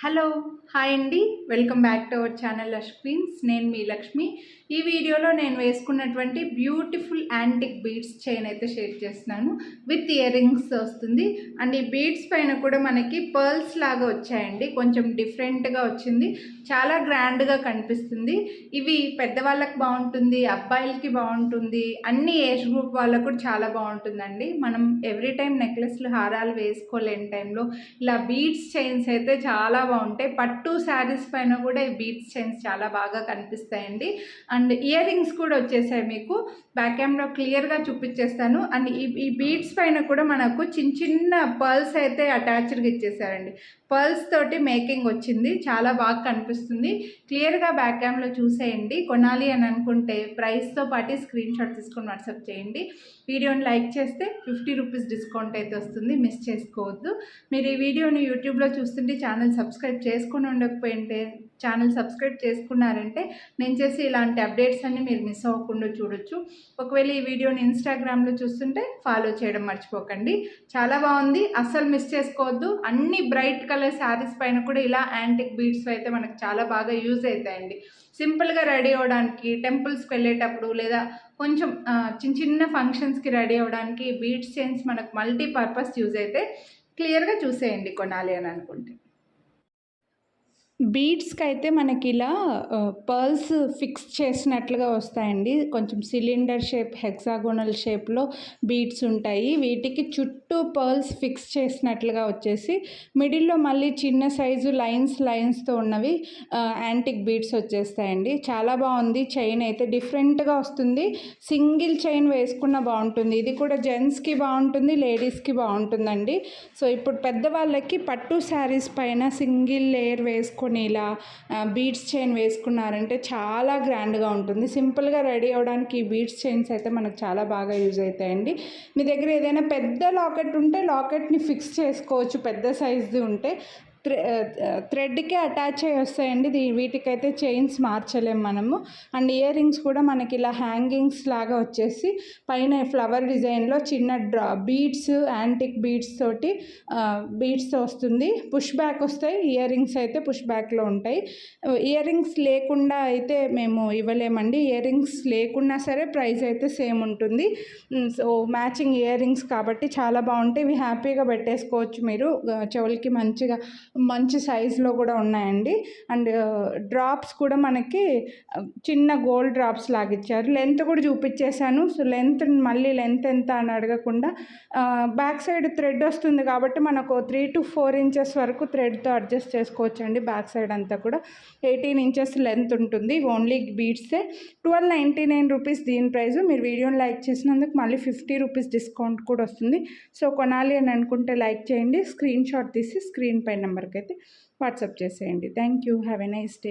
Hello hi అండి, welcome back to our channel lush queens. నేను మీ లక్ష్మి. ఈ వీడియోలో నేను వేసుకున్నటువంటి బ్యూటిఫుల్ యాంటిక్ బీడ్స్ చైన్ అయితే షేర్ చేస్తున్నాను. విత్ ఇయర్ రింగ్స్ వస్తుంది. అండ్ ఈ బీడ్స్ పైన కూడా మనకి పర్ల్స్ లాగా వచ్చాయండి. కొంచెం డిఫరెంట్గా వచ్చింది, చాలా గ్రాండ్గా కనిపిస్తుంది. ఇవి పెద్దవాళ్ళకి బాగుంటుంది, అబ్బాయిలకి బాగుంటుంది, అన్ని ఏజ్ గ్రూప్ వాళ్ళకు కూడా చాలా బాగుంటుందండి. మనం ఎవ్రీ టైం నెక్లెస్లు హారాలు వేసుకోలేని టైంలో ఇలా బీడ్స్ చైన్స్ అయితే చాలా బాగుంటాయి. పట్టు శారీస్ పైన కూడా ఈ బీడ్స్ చైన్స్ చాలా బాగా కనిపిస్తాయండి. అండ్ ఇయర్ రింగ్స్ కూడా వచ్చేసాయి. మీకు బ్యాక్ క్యామ్లో క్లియర్గా చూపించేస్తాను. అండ్ ఈ బీడ్స్ పైన కూడా మనకు చిన్న చిన్న పర్ల్స్ అయితే అటాచ్డ్గా ఇచ్చేసారండి. పర్ల్స్ తోటి మేకింగ్ వచ్చింది, చాలా బాగా కనిపిస్తుంది. క్లియర్గా బ్యాక్ క్యామ్లో చూసేయండి. కొనాలి అని అనుకుంటే ప్రైస్తో పాటు స్క్రీన్ షాట్ తీసుకొని వాట్సాప్ చేయండి. వీడియోని లైక్ చేస్తే 50 రూపీస్ డిస్కౌంట్ అయితే వస్తుంది, మిస్ చేసుకోవద్దు. మీరు ఈ వీడియోని యూట్యూబ్లో చూస్తుంటే ఛానల్ సబ్స్క్రైబ్ చేసుకుని ఉండకపోయింటే ఛానల్ సబ్స్క్రైబ్ చేసుకున్నారంటే నేను చేసి ఇలాంటి అప్డేట్స్ అన్నీ మీరు మిస్ అవ్వకుండా చూడొచ్చు. ఒకవేళ ఈ వీడియోని ఇన్స్టాగ్రామ్లో చూస్తుంటే ఫాలో చేయడం మర్చిపోకండి. చాలా బాగుంది, అస్సలు మిస్ చేసుకోవద్దు. అన్ని బ్రైట్ కలర్ శారీస్ పైన కూడా ఇలా యాంటిక్ బీడ్స్ అయితే మనకు చాలా బాగా యూజ్ అవుతాయండి. సింపుల్గా రెడీ అవ్వడానికి, టెంపుల్స్కి వెళ్ళేటప్పుడు లేదా కొంచెం చిన్న చిన్న ఫంక్షన్స్కి రెడీ అవ్వడానికి బీడ్స్ చైన్స్ మనకు మల్టీపర్పస్ యూజ్ అయితే క్లియర్గా చూసేయండి కొనాలి అని అనుకుంటే. బీడ్స్కి అయితే మనకి ఇలా పర్ల్స్ ఫిక్స్ చేసినట్లుగా వస్తాయండి. కొంచెం సిలిండర్ షేప్, హెక్సాగోనల్ షేప్లో బీడ్స్ ఉంటాయి. వీటికి చుట్టూ పర్ల్స్ ఫిక్స్ చేసినట్లుగా వచ్చేసి మిడిల్లో మళ్ళీ చిన్న సైజు లైన్స్తో ఉన్నవి యాంటిక్ బీడ్స్ వచ్చేస్తాయండి. చాలా బాగుంది. చైన్ అయితే డిఫరెంట్గా వస్తుంది. సింగిల్ చైన్ వేసుకున్న బాగుంటుంది. ఇది కూడా జెంట్స్కి బాగుంటుంది, లేడీస్కి బాగుంటుందండి. సో ఇప్పుడు పెద్దవాళ్ళకి పట్టు శారీస్ పైన సింగిల్ లేయర్ వేసుకొని ఇలా బీడ్స్ చైన్ వేసుకున్నారంటే చాలా గ్రాండ్గా ఉంటుంది. సింపుల్గా రెడీ అవ్వడానికి ఈ బీడ్స్ చైన్స్ అయితే మనకు చాలా బాగా యూజ్ అవుతాయండి. మీ దగ్గర ఏదైనా పెద్ద లాకెట్ ఉంటే లాకెట్ని ఫిక్స్ చేసుకోవచ్చు, పెద్ద సైజ్ది ఉంటే. థ్రెడ్కి అటాచ్ అయ్యి వస్తాయండి. వీటికైతే చైన్స్ మార్చలేము మనము. అండ్ ఇయర్ రింగ్స్ కూడా మనకి ఇలా హ్యాంగింగ్స్ లాగా వచ్చేసి పైన ఫ్లవర్ డిజైన్లో చిన్న బీడ్స్, యాంటిక్ బీడ్స్ తోటి బీడ్స్తో వస్తుంది. పుష్ బ్యాక్ వస్తాయి. ఇయర్ రింగ్స్ అయితే పుష్ బ్యాక్లో ఉంటాయి. ఇయర్ రింగ్స్ లేకుండా అయితే మేము ఇవ్వలేమండి. ఇయర్ రింగ్స్ లేకున్నా సరే ప్రైస్ అయితే సేమ్ ఉంటుంది. సో మ్యాచింగ్ ఇయర్ రింగ్స్ కాబట్టి చాలా బాగుంటాయి. ఇవి హ్యాపీగా పెట్టేసుకోవచ్చు మీరు. చెవులకి మంచి సైజులో కూడా ఉన్నాయండి. అండ్ డ్రాప్స్ కూడా మనకి చిన్న గోల్డ్ డ్రాప్స్ లాగా ఇచ్చారు. లెంత్ కూడా చూపించేశాను. సో మళ్ళీ లెంత్ ఎంత అని అడగకుండా బ్యాక్ సైడ్ థ్రెడ్ వస్తుంది కాబట్టి మనకు 3 to 4 ఇంచెస్ వరకు థ్రెడ్తో అడ్జస్ట్ చేసుకోవచ్చు అండి. బ్యాక్ సైడ్ అంతా కూడా 18 ఇంచెస్ లెంత్ ఉంటుంది. ఓన్లీ బీడ్సే 1299 రూపీస్ దీని ప్రైస్. మీరు వీడియోని లైక్ చేసినందుకు మళ్ళీ 50 రూపీస్ డిస్కౌంట్ కూడా వస్తుంది. సో కొనాలి అని అనుకుంటే లైక్ చేయండి, స్క్రీన్ షాట్ తీసి స్క్రీన్ పై నెంబర్కి అయితే వాట్సాప్ చేసేయండి. Thank you. Have a nice day.